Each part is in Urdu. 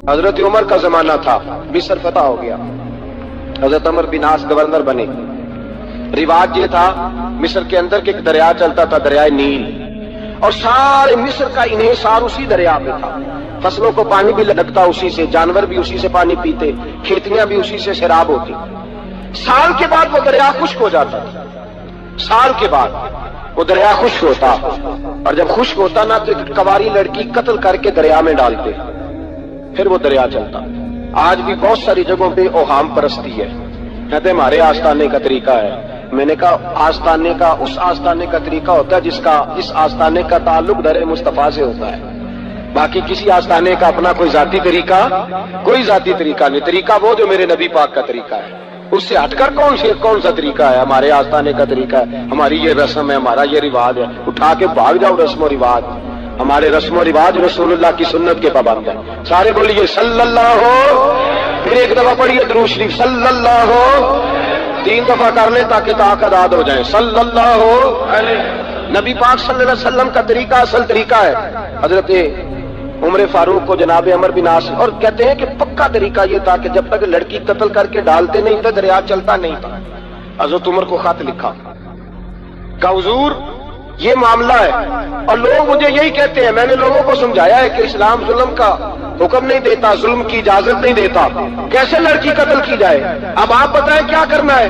حضرت عمر کا زمانہ تھا، مصر فتح ہو گیا، حضرت عمر بن عاص گورنر بنے۔ رواج یہ تھا مصر کے اندر کہ ایک دریا چلتا تھا، دریائے نیل، اور سارے مصر کا انحصار اسی دریا پہ تھا۔ فصلوں کو پانی بھی لگتا اسی سے، جانور بھی اسی سے پانی پیتے، کھیتیاں بھی اسی سے سیراب ہوتی۔ سال کے بعد وہ دریا خشک ہو جاتا تھا، سال کے بعد وہ دریا خشک ہوتا، اور جب خشک ہوتا نا تو ایک کواری لڑکی قتل کر کے دریا میں ڈالتے، پھر وہ دریا چلتا۔ آج بھی بہت ساری جگہوں پہ اوہام پرستی ہے، کہتے ہمارے آستانے کا طریقہ ہے۔ میں نے کہا آستانے کا اس آستانے کا طریقہ ہوتا ہے جس آستانے کا تعلق در مصطفیٰ سے ہوتا ہے، باقی کسی آستانے کا اپنا کوئی ذاتی طریقہ نہیں۔ طریقہ وہ جو میرے نبی پاک کا طریقہ ہے، اس سے ہٹ کر کون سا طریقہ ہے؟ ہمارے آستانے کا طریقہ ہے، ہماری یہ رسم ہے، ہمارا یہ رواج ہے، اٹھا کے بھاگ جاؤ رسم و رواج۔ ہمارے رسم و رواج رسول اللہ کی سنت کے پابند ہیں۔ سارے بولیے صلی اللہ ہو، پھر ایک دفعہ پڑھیے درود شریف صلی اللہ ہو، 3 دفعہ کر لیں تاکہ تعداد ہو جائیں۔ صلی اللہ ہو، نبی پاک صلی اللہ علیہ وسلم کا طریقہ اصل طریقہ ہے۔ حضرت عمر فاروق کو جناب عمر بن عاص، اور کہتے ہیں کہ پکا طریقہ یہ تھا کہ جب تک لڑکی قتل کر کے ڈالتے نہیں تھے دریا چلتا نہیں تھا۔ حضرت عمر کو خط لکھا کہ حضور یہ معاملہ ہے، اور لوگ مجھے یہی کہتے ہیں، میں نے لوگوں کو سمجھایا ہے کہ اسلام ظلم کا حکم نہیں دیتا، ظلم کی اجازت نہیں دیتا، کیسے لڑکی قتل کی جائے؟ اب آپ بتائیں کیا کرنا ہے؟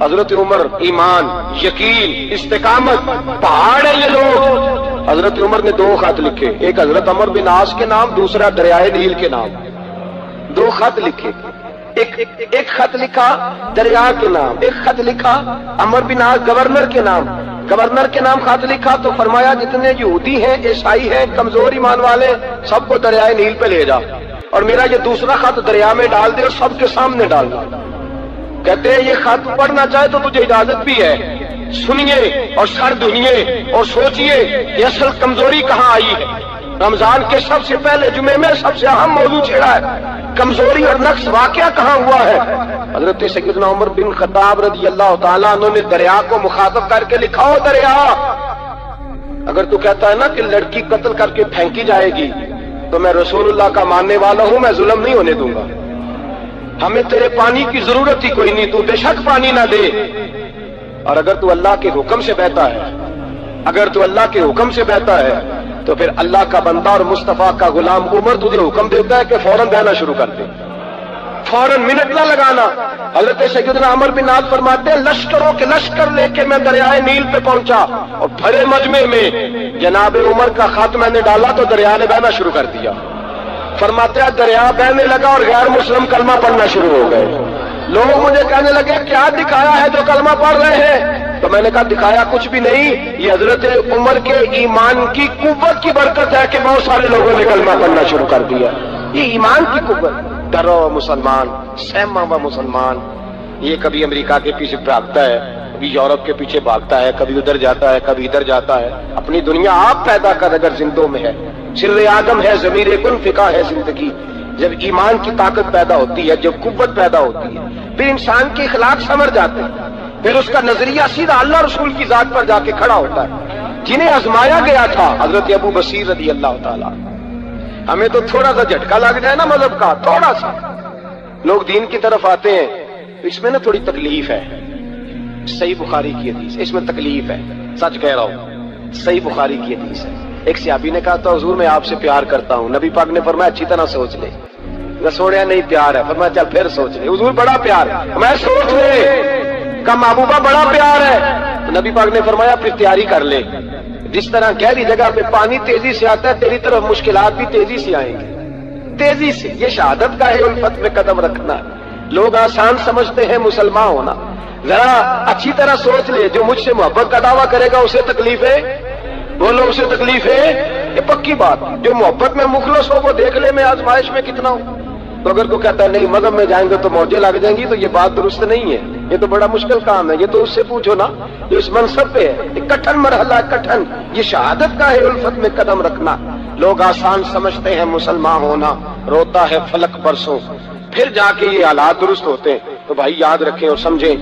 حضرت عمر ایمان، یقین، استقامت، پہاڑ ہے یہ لوگ۔ حضرت عمر نے 2 خط لکھے، ایک حضرت عمر بن عاص کے نام، دوسرا دریائے نیل کے نام۔ 2 خط لکھے، ایک خط لکھا دریا کے نام، ایک خط لکھا عمر بن عاص گورنر کے نام۔ گورنر کے نام خط لکھا تو فرمایا جتنے یہودی ہیں، عیسائی ہیں، کمزور ایمان والے، سب کو دریائے نیل پہ لے جا، اور میرا یہ دوسرا خط دریا میں ڈال دے اور سب کے سامنے ڈال دے۔ کہتے ہیں یہ خط پڑھنا چاہے تو تجھے اجازت بھی ہے، سنیے اور سر دھنیے اور سوچئے کہ اصل کمزوری کہاں آئی ہے۔ رمضان کے سب سے پہلے جمعے میں سب سے اہم موضوع چھیڑا ہے، کمزوری اور نقص واقعہ کہاں ہوا ہے۔ حضرت سیدنا عمر بن خطاب رضی اللہ تعالیٰ عنہ نے دریا کو مخاطب کر کے لکھا، ہو دریا، اگر تو کہتا ہے نا کہ لڑکی قتل کر کے پھینکی جائے گی تو میں رسول اللہ کا ماننے والا ہوں، میں ظلم نہیں ہونے دوں گا، ہمیں تیرے پانی کی ضرورت ہی کوئی نہیں، تو بے شک پانی نہ دے، اور اگر تو اللہ کے حکم سے بہتا ہے، اگر تو اللہ کے حکم سے بہتا ہے تو پھر اللہ کا بندہ اور مصطفیٰ کا غلام عمر تجھے حکم دیتا ہے کہ فوراً بہنا شروع کر دے، فوراً منٹ نہ لگانا۔ حضرت سیدنا عمر بن عاص فرماتے ہیں لشکروں کے لشکر لے کے میں دریائے نیل پہ پہنچا، اور بھرے مجمع میں جناب عمر کا خط میں نے ڈالا تو دریا نے بہنا شروع کر دیا۔ فرماتے ہیں دریا بہنے لگا اور غیر مسلم کلمہ پڑھنا شروع ہو گئے۔ لوگ مجھے کہنے لگے کیا دکھایا ہے جو کلمہ پڑھ رہے ہیں؟ تو میں نے کہا دکھایا کچھ بھی نہیں، یہ حضرت عمر کے ایمان کی قوت کی برکت ہے کہ بہت سارے لوگوں نے کلمہ پڑھنا شروع کر دیا۔ یہ ایمان کی قوت، ڈرو مسلمان، سہما ہوا مسلمان، یہ کبھی امریکہ کے پیچھے بھاگتا ہے، کبھی یورپ کے پیچھے بھاگتا ہے، کبھی ادھر جاتا ہے، کبھی ادھر جاتا ہے۔ اپنی دنیا آپ پیدا کر اگر زندوں میں ہے، سر آدم ہے، ضمیر کن فقہ ہے زندگی۔ جب ایمان کی طاقت پیدا ہوتی ہے، جب قوت پیدا ہوتی ہے، پھر انسان کے اخلاق سمر جاتے ہیں، پھر اس کا نظریہ سیدھا اللہ رسول کی ذات پر جا کے کھڑا ہوتا ہے۔ جنہیں آزمایا گیا تھا حضرت ابو بصیر رضی اللہ تعالیٰ، ہمیں تو تھوڑا سا جھٹکا لگ جائے نا مذہب کا، تھوڑا سا لوگ دین کی طرف آتے ہیں تو اس میں نا تھوڑی تکلیف ہے۔ صحیح بخاری کی حدیث، اس میں تکلیف ہے، سچ کہہ رہا ہوں، صحیح بخاری کی حدیث ہے۔ ایک صحابی نے کہا تو حضور میں آپ سے پیار کرتا ہوں، نبی پاک نے فرمایا اچھی طرح سوچ لے۔ سوڑیا نہیں پیار ہے، فرمایا چل پھر سوچ لے۔ حضور بڑا پیار، میں سوچ لے، کہا محبوبہ بڑا پیار ہے، تو نبی پاک نے فرمایا پھر تیاری کر لے، جس طرح گہری جگہ پہ پانی تیزی سے آتا ہے تیری طرف مشکلات بھی تیزی سے آئیں گے، تیزی سے۔ یہ شہادت کا ہے الفت میں قدم رکھنا۔ لوگ آسان سمجھتے ہیں مسلمان ہونا، ذرا اچھی طرح سوچ لے، جو مجھ سے محبت کا دعویٰ کرے گا اسے تکلیف ہے، بولو اسے تکلیف ہے، یہ پکی بات۔ جو محبت میں مخلص ہو وہ دیکھ لے میں آزمائش میں کتنا ہوں۔ تو اگر تو کہتا ہے نہیں مذہب میں جائیں گے تو موجیں لگ جائیں گی، تو یہ بات درست نہیں ہے، یہ تو بڑا مشکل کام ہے۔ یہ تو اس سے پوچھو نا جو اس منصب پہ ہے، یہ کٹھن مرحلہ، کٹھن، یہ شہادت کا ہے الفت میں قدم رکھنا۔ لوگ آسان سمجھتے ہیں مسلمان ہونا، روتا ہے فلک برسوں، پھر جا کے یہ حالات درست ہوتے ہیں۔ تو بھائی یاد رکھیں اور سمجھیں،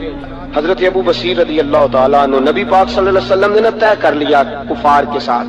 حضرت ابو بصیر رضی اللہ تعالیٰ عنہ، نبی پاک صلی اللہ علیہ وسلم نے طے کر لیا کفار کے ساتھ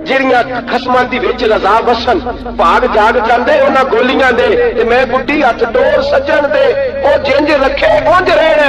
ਜਿਹੜੀਆਂ ਖਸਮਾਂ ਦੀ ਵਿੱਚ ਰਜ਼ਾ ਵਸਣ, ਭਾਗ ਜਾਗ ਜਾਂਦੇ ਉਹਨਾਂ ਗੋਲੀਆਂ ਦੇ, ਤੇ ਮੈਂ ਗੁੱਡੀ ਹੱਥ ਡੋਰ ਸੱਜਣ ਦੇ, ਉਹ ਜਿੰਜ ਰੱਖੇ ਉੰਜ ਰਹਿਣਾ,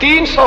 300।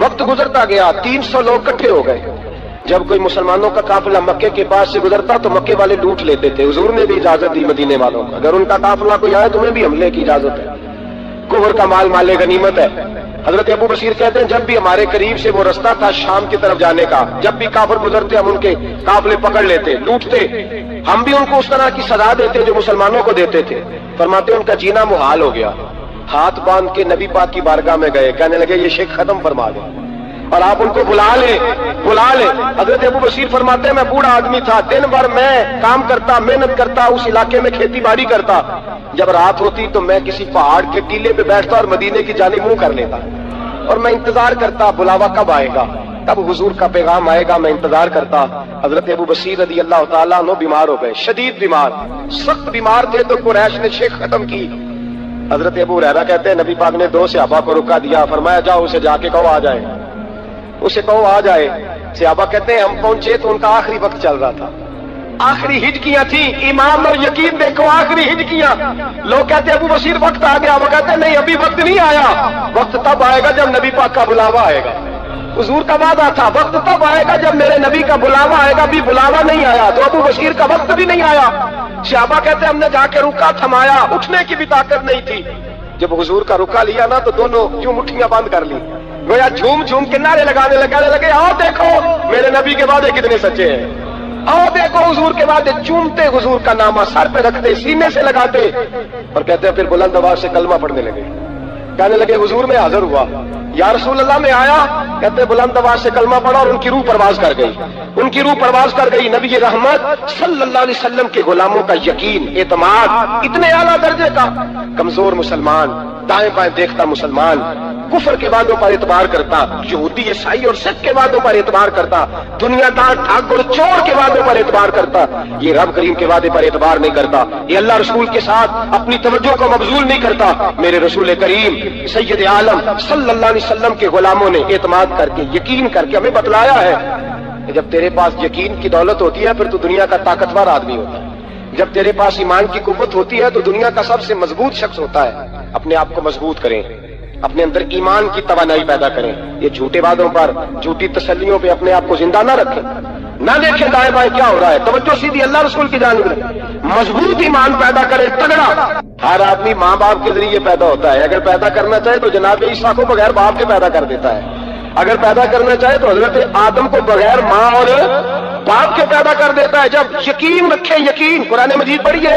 وقت گزرتا گیا، 300 لوگ اکٹھے ہو گئے۔ جب کوئی مسلمانوں کا قافلہ مکے کے پاس سے گزرتا تو مکے والے لوٹ لیتے تھے۔ حضور نے بھی اجازت دی مدینے والوں کو، اگر ان کا قافلہ کوئی آئے تو انہیں بھی حملے کی اجازت ہے، کفر کا مال مال غنیمت ہے۔ حضرت ابو بشیر کہتے ہیں جب بھی ہمارے قریب سے وہ رستہ تھا شام کی طرف جانے کا، جب بھی کافر گزرتے ہم ان کے قافلے پکڑ لیتے، لوٹتے، ہم بھی ان کو اس طرح کی سزا دیتے جو مسلمانوں کو دیتے تھے۔ فرماتے ان کا جینا محال ہو گیا، ہاتھ باندھ کے نبی پاک کی بارگاہ میں گئے، کہنے لگے یہ شرک ختم فرما دیں اور آپ ان کو بلا لیں۔ حضرت ابو بشیر فرماتے ہیں میں بوڑھا آدمی تھا، دن بھر میں کام کرتا، محنت کرتا، اس علاقے میں کھیتی باڑی کرتا، جب رات ہوتی تو میں کسی پہاڑ کے ٹیلے پہ بیٹھتا اور مدینے کی جانب منہ کر لیتا اور میں انتظار کرتا بلاوا کب آئے گا، کب حضور کا پیغام آئے گا، میں انتظار کرتا۔ حضرت ابو بشیر رضی اللہ تعالیٰ عنہ بیمار ہو گئے، شدید بیمار، سخت بیمار تھے تو قریش نے شرک ختم کی۔ حضرت ابو ہریرہ کہتے ہیں نبی پاک نے 2 صحابہ کو رکا دیا، فرمایا جاؤ اسے جا کے کہو آ جائے، اسے کہو آ جائے۔ صحابہ کہتے ہیں ہم پہنچے تو ان کا آخری وقت چل رہا تھا، آخری ہجکیاں تھیں، ایمان اور یقین دیکھو، آخری ہجکیاں۔ لوگ کہتے ہیں ابو بشیر وقت آ گیا، وہ کہتے ہیں نہیں ابھی وقت نہیں آیا، وقت تب آئے گا جب نبی پاک کا بلاوا آئے گا۔ حضور کا وعدہ تھا وقت تب آئے گا جب میرے نبی کا بلاوا آئے گا، ابھی بلاوا نہیں آیا تو ابو بشیر کا وقت بھی نہیں آیا۔ صحابہ کہتے ہیں ہم نے جا کے رکا، تھمایا، اٹھنے کی بھی طاقت نہیں تھی۔ جب حضور کا رکا لیا نا تو دونوں یوں مٹھیاں بند کر لی، گویا جھوم جھوم کے نعرے لگانے لگے آؤ دیکھو میرے نبی کے وعدے کتنے سچے ہیں، آؤ دیکھو حضور کے وعدے۔ چومتے حضور کا نامہ سر پہ رکھتے، سینے سے لگاتے اور کہتے ہیں پھر بلند آواز سے کلمہ پڑھنے لگے، کہنے لگے حضور میں حاضر ہوا، یا رسول اللہ میں آیا، کہتے بلند آواز سے کلمہ پڑھا اور ان کی روح پرواز کر گئی، ان کی روح پرواز کر گئی۔ نبی رحمت صلی اللہ علیہ وسلم کے غلاموں کا یقین، اعتماد اتنے اعلیٰ درجے کا، کمزور مسلمان، دائیں بائیں دیکھتا مسلمان، کفر کے وعدوں پر اعتبار کرتا، یہودی عیسائی اور سکھ کے وعدوں پر اعتبار کرتا، دنیا دار ٹھگ اور چور کے وعدوں پر اعتبار کرتا، یہ رب کریم کے وعدے پر اعتبار نہیں کرتا، یہ اللہ رسول کے ساتھ اپنی توجہ کو مبذول نہیں کرتا۔ میرے رسول کریم سید عالم صلی اللہ علیہ وسلم کے غلاموں نے اعتماد کر کے، یقین کر کے ہمیں بتلایا ہے کہ جب تیرے پاس یقین کی دولت ہوتی ہے پھر تو دنیا کا طاقتور آدمی ہوتا ہے، جب تیرے پاس ایمان کی قوت ہوتی ہے تو دنیا کا سب سے مضبوط شخص ہوتا ہے۔ اپنے آپ کو مضبوط کریں، اپنے اندر ایمان کی توانائی پیدا کریں، یہ جھوٹے وعدوں پر، جھوٹی تسلیوں پہ اپنے آپ کو زندہ نہ رکھیں، نہ دیکھیں دائیں بائیں کیا ہو رہا ہے، توجہ سیدھی اللہ رسول کی جانب رکھیں، مضبوط ایمان پیدا کریں، تگڑا۔ ہر آدمی ماں باپ کے ذریعے پیدا ہوتا ہے، اگر پیدا کرنا چاہے تو جناب عیسیٰ کو بغیر باپ کے پیدا کر دیتا ہے، اگر پیدا کرنا چاہے تو حضرت آدم کو بغیر ماں اور باپ کے پیدا کر دیتا ہے۔ جب یقین رکھیں، یقین، قرآن مجید پڑھیے،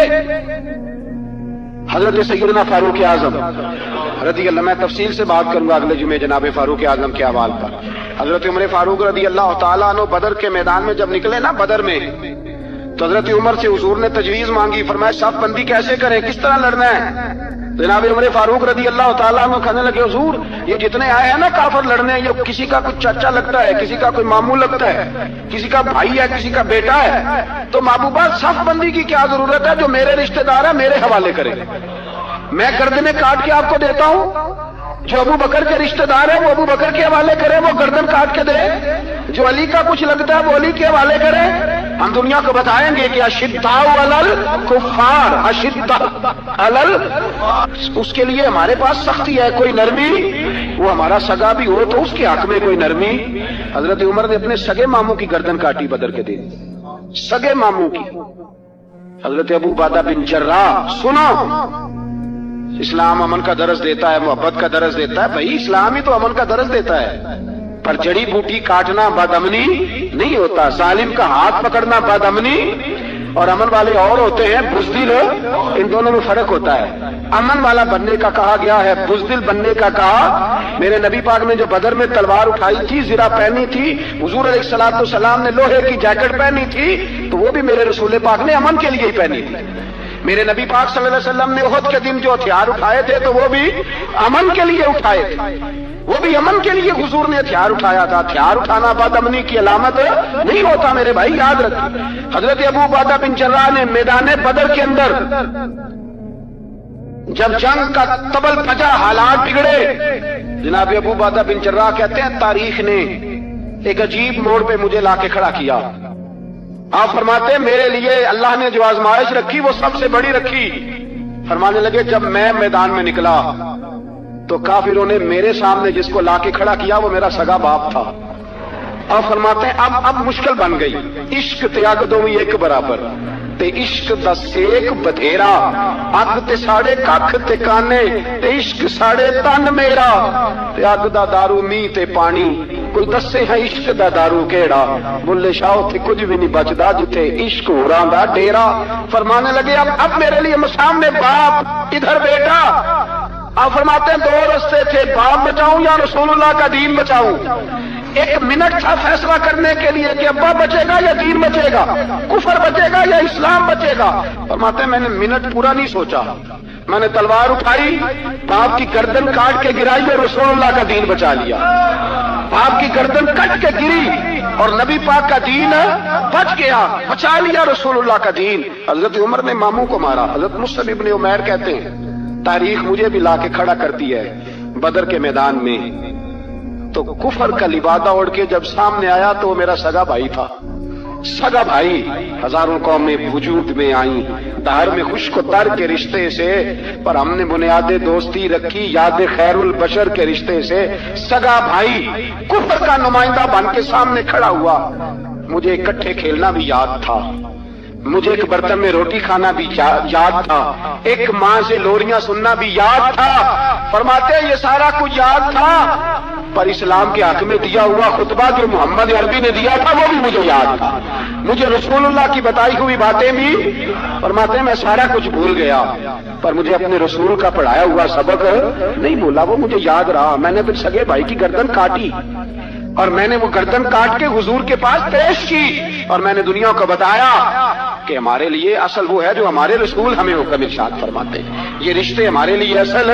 حضرت سیدنا فاروق اعظم رضی اللہ، میں تفصیل سے بات کروں گا اگلے جمعے جناب فاروق اعظم کے احوال پر۔ حضرت عمر فاروق رضی اللہ تعالیٰ عنہ بدر کے میدان میں جب نکلے نا، بدر میں، تو حضرت عمر سے حضور نے تجویز مانگی، فرمایا صف بندی کیسے کریں، کس طرح لڑنا ہے۔ جناب عمر فاروق رضی اللہ تعالیٰ عنہ کہنے لگے حضور یہ جتنے آئے ہیں نا کافر لڑنے، یہ کسی کا کوئی چاچا لگتا ہے، کسی کا کوئی ماموں لگتا ہے، کسی کا بھائی ہے، کسی کا بیٹا ہے، تو محبوبہ صف بندی کی کیا ضرورت ہے، جو میرے رشتہ دار ہے میرے حوالے کریں، میں گردنیں کاٹ کے آپ کو دیتا ہوں، جو ابو بکر کے رشتہ دار ہے وہ ابو بکر کے حوالے کرے، وہ گردن کاٹ کے دے، جو علی کا کچھ لگتا ہے وہ علی کے حوالے کرے۔ ہم دنیا کو بتائیں گے کہ اشداء علی الکفار، اشداء علی، اس کے لیے ہمارے پاس سختی ہے، کوئی نرمی، وہ ہمارا سگا بھی ہو تو اس کے حق میں کوئی نرمی۔ حضرت عمر نے اپنے سگے ماموں کی گردن کاٹی بدر کے دن، سگے ماموں کی۔ حضرت ابو عبیدہ بن جراح، سنو، اسلام امن کا درس دیتا ہے، محبت کا درس دیتا ہے، بھائی اسلام ہی تو امن کا درس دیتا ہے، پر جڑی بوٹی کاٹنا بدامنی نہیں ہوتا، ظالم کا ہاتھ پکڑنا بدامنی، اور امن والے اور ہوتے ہیں بزدل، ان دونوں میں فرق ہوتا ہے۔ امن والا بننے کا کہا گیا ہے، بزدل بننے کا کہا۔ میرے نبی پاک نے جو بدر میں تلوار اٹھائی تھی، زرہ پہنی تھی، حضور علیہ الصلوۃ والسلام نے لوہے کی جیکٹ پہنی تھی، تو وہ بھی میرے رسول پاک نے امن کے لیے ہی پہنی تھی۔ میرے نبی پاک صلی اللہ علیہ وسلم نے احد کے دن جو ہتھیار اٹھائے تھے تو وہ بھی امن کے لیے اٹھائے تھے، وہ بھی امن کے لیے حضور نے ہتھیار اٹھایا تھا۔ ہتھیار اٹھانا بد امنی کی علامت نہیں ہوتا میرے بھائی، یاد رکھیں۔ حضرت ابو عبیدہ بن جراح نے میدان بدر کے اندر جب جنگ کا تبل پھجا، حالات بگڑے، جناب ابو عبیدہ بن جراح کہتے ہیں تاریخ نے ایک عجیب موڑ پہ مجھے لا کے کھڑا کیا۔ آپ فرماتے ہیں میرے لیے اللہ نے جو آزمائش رکھی وہ سب سے بڑی رکھی۔ فرمانے لگے جب میں میدان میں نکلا تو کافروں نے میرے سامنے جس کو لا کے کھڑا کیا وہ میرا سگا باپ تھا. اور فرماتے ہیں اب مشکل بن گئی. عشق تیاگ دو ایک برابر تے عشق دا سیک بدھیرا اگ تے ساڑے ککھ تے کانے تے عشق ساڑے تن میرا تے اگ دا دارو می تے پانی کوئی دسے ہے عشق دا دارو کیڑا بلے شاہ اتھے کچھ بھی نہیں بچدا جتھے عشق ہوراں دا ڈیرا. فرمانے لگے اب میرے لیے سامنے باپ ادھر بیٹا. آپ فرماتے ہیں دو رستے تھے, باپ بچاؤں یا رسول اللہ کا دین بچاؤں. ایک منٹ تھا فیصلہ کرنے کے لیے کہ ابا بچے گا یا دین بچے گا, کفر بچے گا یا اسلام بچے گا. فرماتے ہیں میں نے منٹ پورا نہیں سوچا, میں نے تلوار اٹھائی, باپ کی گردن کاٹ کے گرائی اور رسول اللہ کا دین بچا لیا. باپ کی گردن کٹ کے گری اور نبی پاک کا دین بچ گیا, بچا لیا رسول اللہ کا دین. حضرت عمر نے ماموں کو مارا. حضرت مصعب ابن عمیر کہتے ہیں تاریخ مجھے بھی لا کے کھڑا کرتی ہے بدر کے میدان میں, تو کفر کا لبادہ اوڑھ کے جب سامنے آیا تو وہ میرا سگا بھائی تھا. سگا بھائی, ہزاروں قومیں وجود میں آئیں دہر میں خشک و تر کے رشتے سے, پر ہم نے بنیاد دوستی رکھی یاد خیر البشر کے رشتے سے. سگا بھائی کفر کا نمائندہ بن کے سامنے کھڑا ہوا. مجھے اکٹھے کھیلنا بھی یاد تھا, مجھے ایک برتن میں روٹی کھانا بھی یاد تھا, ایک ماں سے لوریاں سننا بھی یاد تھا. فرماتے ہیں یہ سارا کچھ یاد تھا, پر اسلام کے حق میں دیا ہوا خطبہ جو محمد عربی نے دیا تھا وہ بھی مجھے یاد تھا. مجھے رسول اللہ کی بتائی ہوئی باتیں بھی, فرماتے ہیں میں سارا کچھ بھول گیا, پر مجھے اپنے رسول کا پڑھایا ہوا سبق نہیں بھولا, وہ مجھے یاد رہا. میں نے پھر سگے بھائی کی گردن کاٹی اور میں نے وہ گردن کاٹ کے حضور کے پاس پیش کی اور میں نے دنیا کو بتایا کہ ہمارے لیے اصل وہ ہے جو ہمارے رسول ہمیں حکم ارشاد فرماتے ہیں. یہ رشتے ہمارے لیے اصل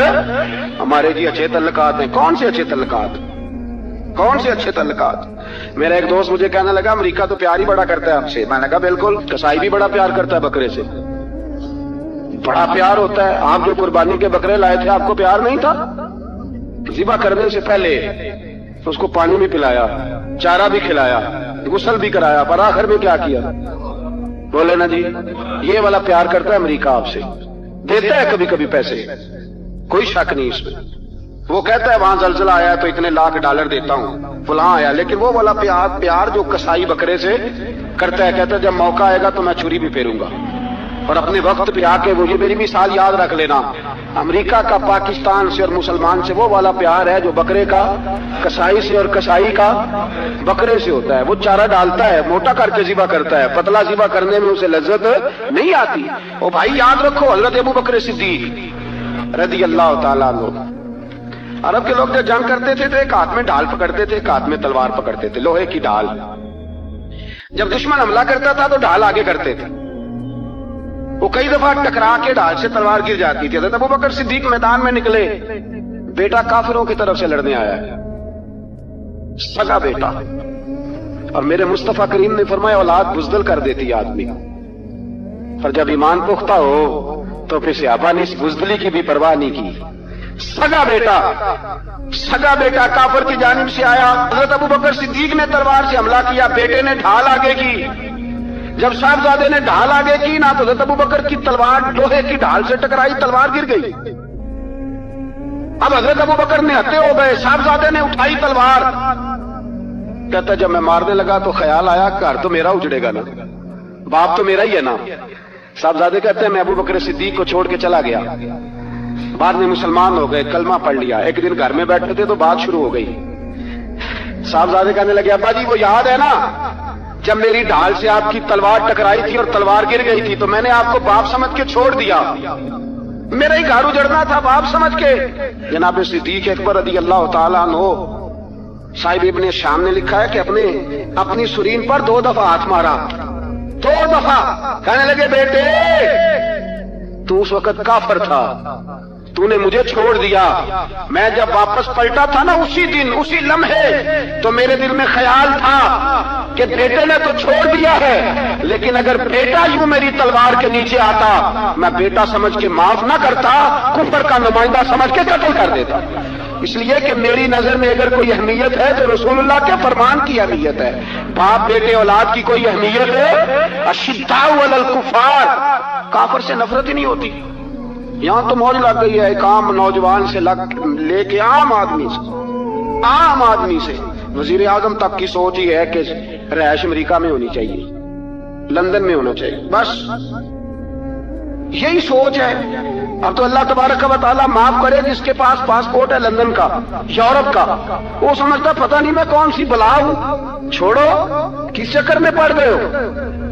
ہمارے جی اچھے تعلقات ہیں. کون سے اچھے تعلقات, کون سے اچھے تعلقات؟ میرا ایک دوست مجھے کہنے لگا امریکہ تو پیار ہی بڑا کرتا ہے آپ سے. میں نے کہا بالکل, کسائی بھی بڑا پیار کرتا ہے بکرے سے, بڑا پیار ہوتا ہے. آپ جو قربانی کے بکرے لائے تھے آپ کو پیار نہیں تھا؟ ذبح کرنے سے پہلے اس کو پانی بھی پلایا, چارہ بھی کھلایا, غسل بھی کرایا, پر آخر میں کیا کیا؟ بولے نا جی, یہ والا پیار کرتا ہے امریکہ آپ سے. دیتا ہے کبھی کبھی پیسے, کوئی شک نہیں اس میں. وہ کہتا ہے وہاں زلزلہ آیا ہے تو اتنے $1,00,000 دیتا ہوں, فلاں آیا. لیکن وہ والا پیار جو کسائی بکرے سے کرتا ہے, کہتا ہے جب موقع آئے گا تو میں چھری بھی پھیروں گا. اور اپنے وقت پہ آ کے وہ یہ میری مثال یاد رکھ لینا, امریکہ کا پاکستان سے اور مسلمان سے وہ والا پیار ہے جو بکرے کا کسائی سے اور کسائی کا بکرے سے ہوتا ہے. وہ چارہ ڈالتا ہے, موٹا کر کے ذبح کرتا ہے, پتلا ذبح کرنے میں اسے لذت نہیں آتی. او بھائی یاد رکھو, حضرت ابو بکر صدیق رضی اللہ تعالیٰ عنہ, عرب کے لوگ جب جنگ کرتے تھے تو ایک ہاتھ میں ڈھال پکڑتے تھے, ایک ہاتھ میں تلوار پکڑتے تھے, لوہے کی ڈھال. جب دشمن حملہ کرتا تھا تو ڈھال آگے کرتے تھے. وہ کئی دفعہ ٹکرا کے ڈھال سے تلوار گر جاتی تھی. حضرت ابو بکر صدیق میدان میں نکلے, بیٹا کافروں کی طرف سے لڑنے آیا ہے, سگا بیٹا. اور میرے مصطفیٰ کریم نے فرمایا اولاد بزدل کر دیتی آدمی, اور جب ایمان پختہ ہو تو پھر صحابہ نے اس بزدلی کی بھی پرواہ نہیں کی. سگا بیٹا کافر کی جانب سے آیا. حضرت ابو بکر صدیق نے تلوار سے حملہ کیا, بیٹے نے ڈھال آگے کی. جب صاحبزادے نے ڈھال آگے کی نا تو حضرت ابو بکر کی تلوار لوہے کی ڈھال سے ٹکرائی, تلوار گر گئی. اب حضرت ابو بکر نے ہتے ہو گئے, صاحبزادے نے اٹھائی تلوار. کہتا جب میں مارنے لگا تو خیال آیا گھر تو میرا اجڑے گا نا, باپ تو میرا ہی ہے نا. صاحبزادے کہتے ہیں میں ابو بکر صدیق کو چھوڑ کے چلا گیا. بعد میں مسلمان ہو گئے, کلمہ پڑھ لیا. ایک دن گھر میں بیٹھے تھے تو بات شروع ہو گئی. صاحبزادے کہنے لگے ابا جی وہ یاد ہے نا جب میری ڈھال سے آپ کی تلوار ٹکرائی تھی اور تلوار گر گئی تھی تو میں نے آپ کو باپ سمجھ کے چھوڑ دیا, میرا ہی گھر اجڑنا تھا باپ سمجھ کے. جناب صدیق اکبر رضی اللہ تعالیٰ عنہ, صاحب ابن شام نے لکھا ہے کہ اپنی سرین پر 2 دفعہ ہاتھ مارا, 2 دفعہ. کہنے لگے بیٹے تو اس وقت کافر تھا, تو نے مجھے چھوڑ دیا. میں جب واپس پلٹا تھا نا اسی دن اسی لمحے تو میرے دل میں خیال تھا کہ بیٹے نے تو چھوڑ دیا ہے, لیکن اگر بیٹا یوں میری تلوار کے نیچے آتا میں بیٹا سمجھ کے معاف نہ کرتا, کفر کا نمائندہ سمجھ کے قتل کر دیتا. اس لیے کہ میری نظر میں اگر کوئی اہمیت ہے تو رسول اللہ کے فرمان کی اہمیت ہے. باپ بیٹے اولاد کی کوئی اہمیت ہے؟ اشداء علی الکفار, کافر سے نفرت ہی نہیں ہوتی. یہاں تو موج لگ گئی ہے ایک عام نوجوان سے لے کے عام آدمی سے وزیر اعظم تک کی سوچ ہی ہے کہ رہائش امریکہ میں ہونی چاہیے، لندن میں ہونا چاہیے، بس یہی سوچ ہے۔ اب تو اللہ تبارک و تعالیٰ معاف کرے جس کے پاس پاسپورٹ ہے لندن کا، یورپ کا، وہ سمجھتا پتہ نہیں میں کون سی بلا ہوں۔ چھوڑو، کس چکر میں پڑ گئے ہو،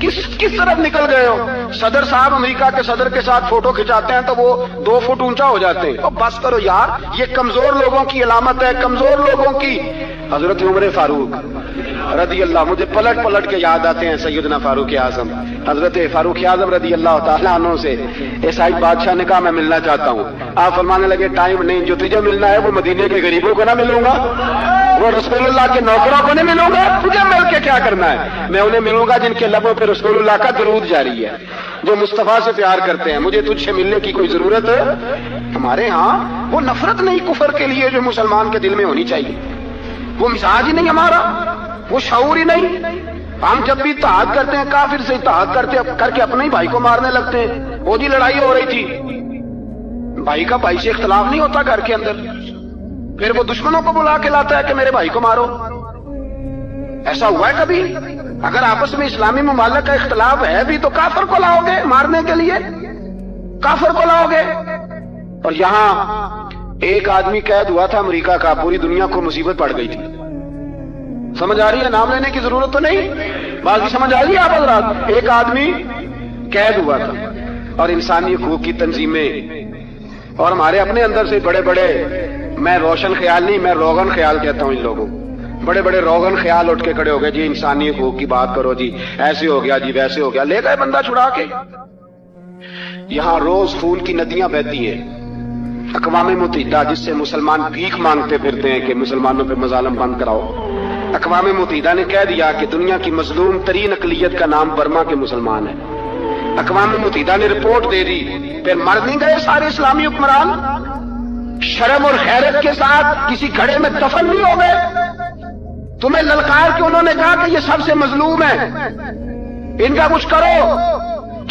کس طرف نکل گئے ہو۔ صدر صاحب امریکہ کے صدر کے ساتھ فوٹو کھچاتے ہیں تو وہ 2 فٹ اونچا ہو جاتے ہیں۔ بس کرو یار، یہ کمزور لوگوں کی علامت ہے، کمزور لوگوں کی۔ حضرت عمر فاروق رضی اللہ، مجھے پلٹ کے یاد آتے ہیں سیدنا فاروق اعظم، حضرت فاروق اعظم رضی اللہ تعالیٰ عنہ سے عیسائی بادشاہ نے کہا میں ملنا چاہتا ہوں۔ آپ فرمانے لگے ٹائم نہیں، جو تجھے ملنا ہے وہ مدینے کے غریبوں کو نہ ملوں گا، وہ رسول اللہ کے نوکروں کو نہیں ملوں گا، تجھے مل کے کیا کرنا ہے؟ میں انہیں ملوں گا جن کے لبوں پہ رسول اللہ کا درود جاری ہے، جو مصطفیٰ سے پیار کرتے ہیں۔ مجھے تجھ سے ملنے کی کوئی ضرورت ہے؟ ہمارے ہاں وہ نفرت نہیں کفر کے لیے جو مسلمان کے دل میں ہونی چاہیے، وہ مزاج ہی نہیں ہمارا، وہ شعور ہی نہیں۔ ہم جب بھی اتحاد کرتے ہیں کافر سے اتحاد کر کے اپنے ہی بھائی کو مارنے لگتے ہیں۔ وہ جی لڑائی ہو رہی تھی، بھائی کا بھائی سے اختلاف نہیں ہوتا گھر کے اندر، پھر وہ دشمنوں کو بلا کے لاتا ہے کہ میرے بھائی کو مارو۔ ایسا ہوا ہے کبھی؟ اگر آپس میں اسلامی ممالک کا اختلاف ہے بھی تو کافر کو لاؤ گے مارنے کے لیے، کافر کو لاؤ گے۔ اور یہاں ایک آدمی قید ہوا تھا امریکہ کا، پوری دنیا کو مصیبت پڑ گئی تھی۔ سمجھ آ رہی ہے؟ نام لینے کی ضرورت تو نہیں، باقی سمجھ آ رہی ہے آپ حضرات؟ ایک آدمی قید ہوا تھا اور انسانی حقوق کی تنظیمیں اور ہمارے اپنے اندر سے بڑے بڑے، میں روشن خیال نہیں، میں روغن خیال کہتا ہوں ان لوگوں، بڑے بڑے روغن خیال اٹھ کے کھڑے ہو گئے، جی انسانی حقوق کی بات کرو، جی ایسے ہو گیا، جی ویسے ہو گیا، لے گئے بندہ چھڑا کے۔ یہاں روز خون کی ندیاں بہتی ہیں۔ اقوام متحدہ جس سے مسلمان بھیک مانگتے پھرتے ہیں کہ مسلمانوں پہ مظالم بند کراؤ، اقوام متحدہ نے کہہ دیا کہ دنیا کی مظلوم ترین اقلیت کا نام برما کے مسلمان ہے۔ اقوام متحدہ نے رپورٹ دے دی، پھر مر نہیں گئے سارے اسلامی حکمران؟ شرم اور غیرت کے ساتھ کسی گھڑے میں دفن نہیں ہو گئے؟ تمہیں للکار کے انہوں نے کہا کہ یہ سب سے مظلوم ہے، ان کا کچھ کرو۔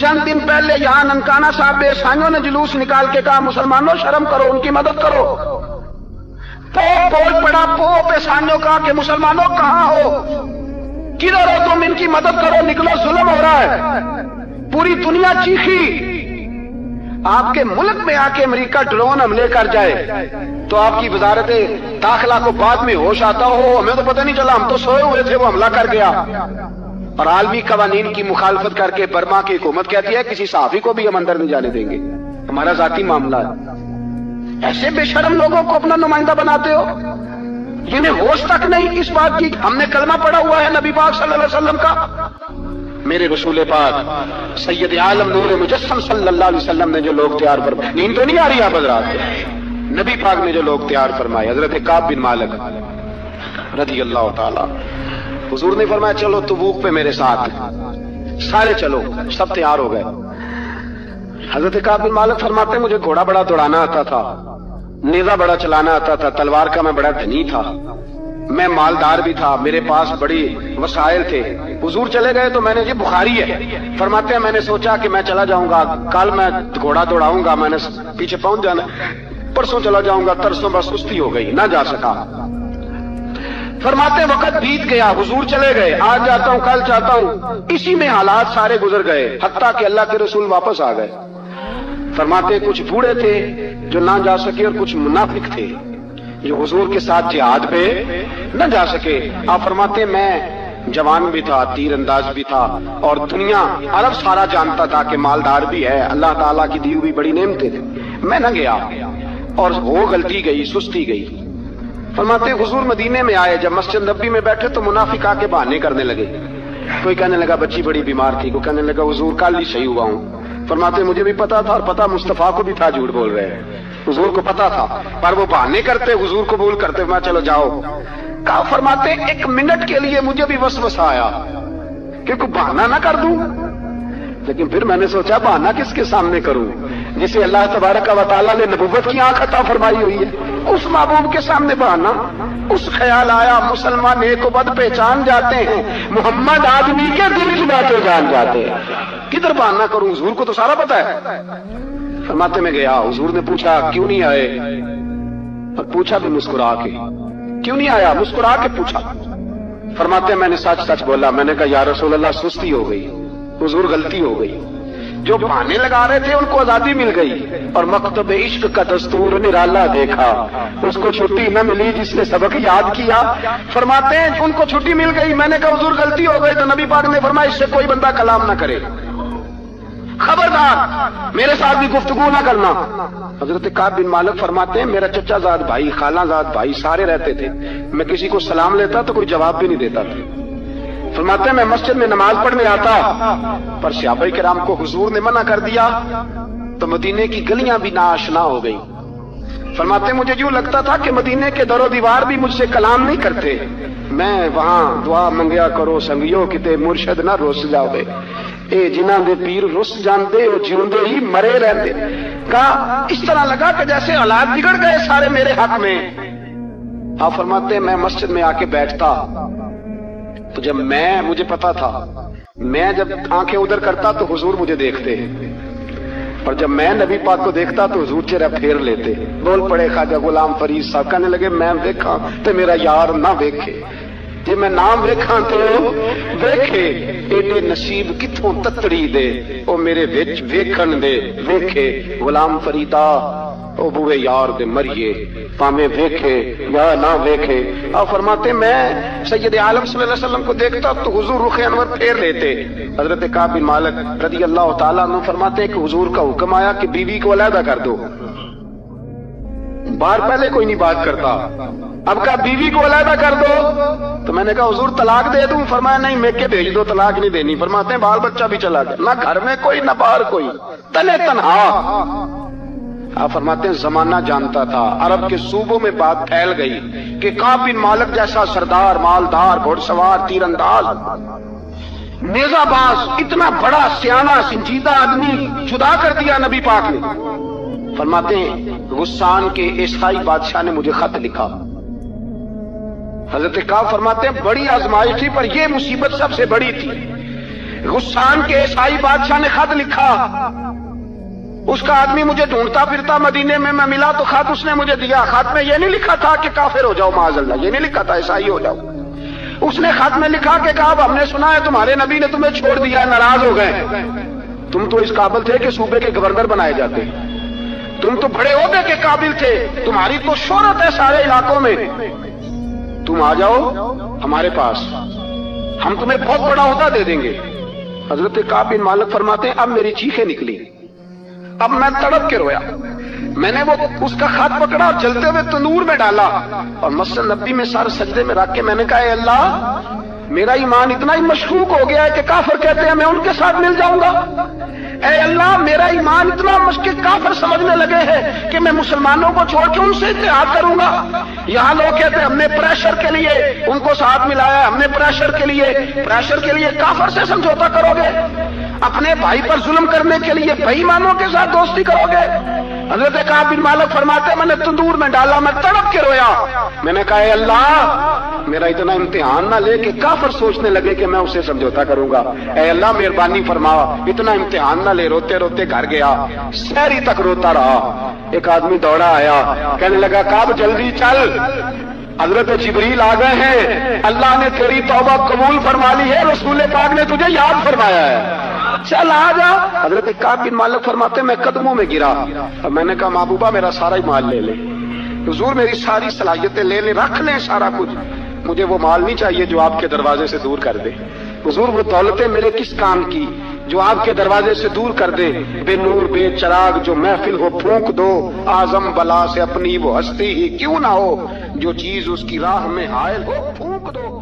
چند دن پہلے یہاں ننکانہ صاحب بے عیسائیوں نے جلوس نکال کے کہا مسلمانوں شرم کرو، ان کی مدد کرو۔ بول پڑا پوپ عیسائیوں کا کہ مسلمانوں کہاں ہو، کدھر ہو تم، ان کی مدد کرو، نکلو ظلم ہو رہا ہے۔ پوری دنیا چیخی۔ آپ کے ملک میں آ کے امریکہ ڈرون حملے کر جائے تو آپ کی وزارت داخلہ کو بعد میں ہوش آتا ہو، ہمیں تو پتہ نہیں چلا، ہم تو سوئے ہوئے تھے، وہ حملہ کر گیا۔ اور عالمی قوانین کی مخالفت کر کے برما کی حکومت کہتی ہے کسی صحافی کو بھی ہم اندر نہیں جانے دیں گے، ہمارا ذاتی معاملہ ہے۔ ایسے بے شرم لوگوں کو اپنا نمائندہ بناتے ہو، جنہیں ہوش تک نہیں اس بات کی۔ ہم نے کلمہ پڑھا ہوا ہے نبی پاک صلی اللہ علیہ وسلم کا، میرے رسول پاک سید عالم نور مجسم صلی اللہ علیہ وسلم نے جو لوگ تیار فرمائے، نیند تو نہیں آ رہی آپ حضرات؟ نبی پاک نے جو لوگ تیار فرمائے، حضرت کعب بن مالک رضی اللہ تعالی، حضور نے فرمایا چلو تبوک پہ میرے ساتھ، سارے چلو، سب تیار ہو گئے۔ حضرت کعب بن مالک فرماتے ہیں مجھے گھوڑا بڑا دوڑانا آتا تھا، نیزہ بڑا چلانا آتا تھا، تلوار کا میں بڑا دھنی تھا، میں مالدار بھی تھا، میرے پاس بڑی وسائل تھے۔ حضور چلے گئے تو میں نے، یہ بخاری ہے، فرماتے ہیں میں نے سوچا کہ میں چلا جاؤں گا، کل میں گھوڑا دوڑاؤں گا، میں نے پیچھے پہنچ جانا، پرسوں چلا جاؤں گا، ترسوں بس سستی ہو گئی، نہ جا سکا۔ فرماتے وقت بیت گیا، حضور چلے گئے، آج جاتا ہوں کل چاہتا ہوں، اسی میں حالات سارے گزر گئے، حتیٰ کہ اللہ کے رسول واپس آ گئے۔ فرماتے کچھ بوڑھے تھے جو نہ جا سکے اور کچھ منافق تھے جو حضور کے ساتھ جہاد پہ نہ جا سکے۔ آپ فرماتے میں جوان بھی تھا، تیر انداز بھی تھا، اور دنیا عرب سارا جانتا تھا کہ مالدار بھی ہے، اللہ تعالیٰ کی دی ہوئی بڑی نعمتیں تھیں، میں نہ گیا اور وہ غلطی گئی، سستی گئی۔ فرماتے حضور مدینے میں آئے، جب مسجد نبی میں بیٹھے تو منافق آ کے بہانے کرنے لگے، کوئی کہنے لگا بچی بڑی بیمار تھی، کوئی کہنے لگا حضور کل ہی صحیح ہوا ہوں۔ فرماتے مجھے بھی پتا تھا اور پتا مصطفیٰ کو بھی تھا جھوٹ بول رہے ہیں، حضور کو پتا تھا، پر وہ بہانے کرتے، حضور قبول کرتے، میں چلو جاؤ۔ کہا فرماتے ایک منٹ کے لیے مجھے بھی وسوسہ آیا کہ کوئی بہانہ نہ کر دوں، لیکن پھر میں نے سوچا بہانہ کس کے سامنے کروں جسے اللہ تبارک و تعالیٰ نے نبوت کی آنکھ عطا فرمائی ہوئی ہے، اس محبوب کے سامنے بہانہ۔ اس خیال آیا مسلمان نیک و بد پہچان جاتے ہیں، محمد آدمی کے دل کی باتیں جان جاتے ہیں، کدھر بہانہ کروں، حضور کو تو سارا پتا ہے۔ فرماتے میں گیا, حضور نے پوچھا کیوں نہیں آئے, اور پوچھا بھی مسکرا کے, کیوں نہیں آیا, مسکرا کے پوچھا. فرماتے میں نے سچ سچ بولا, میں نے کہا یا رسول اللہ سستی ہو گئی, حضور غلطی ہو گئی. جو بہانے لگا رہے تھے ان کو آزادی مل گئی, اور مکتب عشق کا دستور نرالا دیکھا, اس کو چھٹی نہ ملی جس نے سبق یاد کیا. فرماتے ہیں ان کو چھٹی مل گئی. میں نے کہا حضور غلطی ہو گئی, تو نبی پاک نے فرمایا اس سے کوئی بندہ کلام نہ کرے, خبردار میرے ساتھ بھی گفتگو نہ کرنا. حضرت کعب بن مالک فرماتے ہیں میرا چچا زاد بھائی, خالہ زاد بھائی سارے رہتے تھے, میں کسی کو سلام لیتا تو کوئی جواب بھی نہیں دیتا تھا. فرماتے ہیں میں مسجد میں نماز پڑھنے آتا, پر صحابہ کرام کو حضور نے منع کر دیا تو مدینے کی گلیاں بھی ناآشنا ہو گئی. فرماتے ہیں مجھے یوں لگتا تھا کہ مدینے کے در و دیوار بھی مجھ سے کلام نہیں کرتے. میں وہاں دعا منگیا کرو سنگیو کتے مرشد نہ روس جاوے, اے جنہاں دے پیر رس جاندے او جیوندے ہی مرے رہندے. کہا اس طرح لگا کہ جیسے حالات بگڑ گئے سارے میرے حق میں. آپ فرماتے ہیں میں مسجد میں آ کے بیٹھتا تو جب مجھے پتا تھا میں جب آنکھیں ادھر کرتا تو حضور مجھے دیکھتے, اور جب میں نبی پاک کو دیکھتا تو حضور چہرہ پھیر لیتے. بول پڑے خواجہ غلام فرید صاحب, کہنے لگے میں دیکھا تو میرا یار نہ دیکھے, جی میں نام ویکھاں تو ویکھے. ایڈے نصیب کتھوں تتڑی دے او میرے وچ ویکھن دے ویکھے. غلام فریدا او بوے یار دے مریے پامے ویکھے یا نہ ویکھے. آپ فرماتے میں سید عالم صلی اللہ علیہ وسلم کو دیکھتا تو حضور رخ انور پھیر لیتے. حضرت کعب بن مالک رضی اللہ تعالیٰ عنہ فرماتے ہیں کہ حضور کا حکم آیا کہ بیوی کو علیحدہ کر دو. باہر پہلے کوئی نہیں بات کرتا, اب کہا بیوی کو علیحدہ کر دو. تو میں نے کہا حضور طلاق دے دوں. فرمایا نہیں میکے بھیج دو, طلاق نہیں دینی. فرماتے ہیں بال بچہ بھی چلا گیا, نہ گھر میں کوئی نہ باہر کوئی, تنے تنہا. آپ فرماتے ہیں زمانہ جانتا تھا, عرب کے صوبوں میں بات پھیل گئی کہ کعب بن مالک جیسا سردار, مالدار, گھوڑ سوار, تیر انداز, نیزہ باز, اتنا بڑا سیانہ سنجیدہ آدمی جدا کر دیا نبی پاک نے. فرماتے ہیں غسان کے عیسائی بادشاہ نے مجھے خط لکھا. حضرت کعب فرماتے ہیں بڑی آزمائش تھی, پر یہ مصیبت سب سے بڑی تھی. غسان کے عیسائی بادشاہ نے خط لکھا, اس کا آدمی مجھے ڈھونڈتا پھرتا مدینے میں, میں ملا تو خط اس نے مجھے دیا. خط میں یہ نہیں لکھا تھا کہ کافر ہو جاؤ معاذ اللہ, یہ نہیں لکھا تھا عیسائی ہو جاؤ. اس نے خط میں لکھا کہ کعب ہم نے سنا ہے تمہارے نبی نے تمہیں چھوڑ دیا, ناراض ہو گئے. تم تو اس قابل تھے کہ صوبے کے گورنر بنائے جاتے, تم تو بڑے عہدے کے قابل تھے, تمہاری تو شہرت ہے سارے علاقوں میں, تم آ جاؤ ہمارے پاس, ہم تمہیں بہت بڑا عہدہ دے دیں گے. حضرت کعب بن مالک فرماتے ہیں اب میری چیخیں نکلی, اب میں تڑپ کے رویا. میں نے وہ اس کا خط پکڑا اور جلتے ہوئے تندور میں ڈالا, اور مسجد نبی میں سارے سجدے میں رکھ کے میں نے کہا اے اللہ میرا ایمان اتنا ہی مشکوک ہو گیا ہے کہ کافر کہتے ہیں میں ان کے ساتھ مل جاؤں گا. اے اللہ میرا ایمان اتنا مشکل کافر سمجھنے لگے ہیں کہ میں مسلمانوں کو چھوڑ کے ان سے اتحاد کروں گا. یہاں لوگ کہتے ہیں ہم نے پریشر کے لیے ان کو ساتھ ملایا, ہم نے پریشر کے لیے کافر سے سمجھوتا کرو گے, اپنے بھائی پر ظلم کرنے کے لیے بے ایمانوں کے ساتھ دوستی کرو گے. حضرت کعب بن مالک فرماتے میں نے تندور میں ڈالا, میں تڑپ کے رویا. میں نے کہا اے اللہ میرا اتنا امتحان نہ لے کہ کافر سوچنے لگے کہ میں اسے سمجھوتا کروں گا. اے اللہ مہربانی فرما, اتنا امتحان نہ لے. روتے روتے گھر گیا, سحری تک روتا رہا. ایک آدمی دوڑا آیا, کہنے لگا کعب جلدی چل, حضرت جبریل آ گئے ہیں, اللہ نے تیری توبہ قبول فرما لی ہے, رسول پاک نے تجھے یاد فرمایا ہے, چل آ جا. حضرت کعب بن مالک فرماتے میں قدموں میں گرا, اور میں نے کہا محبوبہ میرا سارا ہی مال لے لے, حضور میری ساری صلاحیتیں لے لیں, رکھ لیں سارا کچھ, مجھے وہ مال نہیں چاہیے جو آپ کے دروازے سے دور کر دے. حضور وہ دولتیں میرے کس کام کی جو آپ کے دروازے سے دور کر دے. بے نور بے چراغ جو محفل ہو پھونک دو, اعظم بلا سے اپنی وہ ہستی ہی کیوں نہ ہو, جو چیز اس کی راہ میں حائل ہو پھونک دو.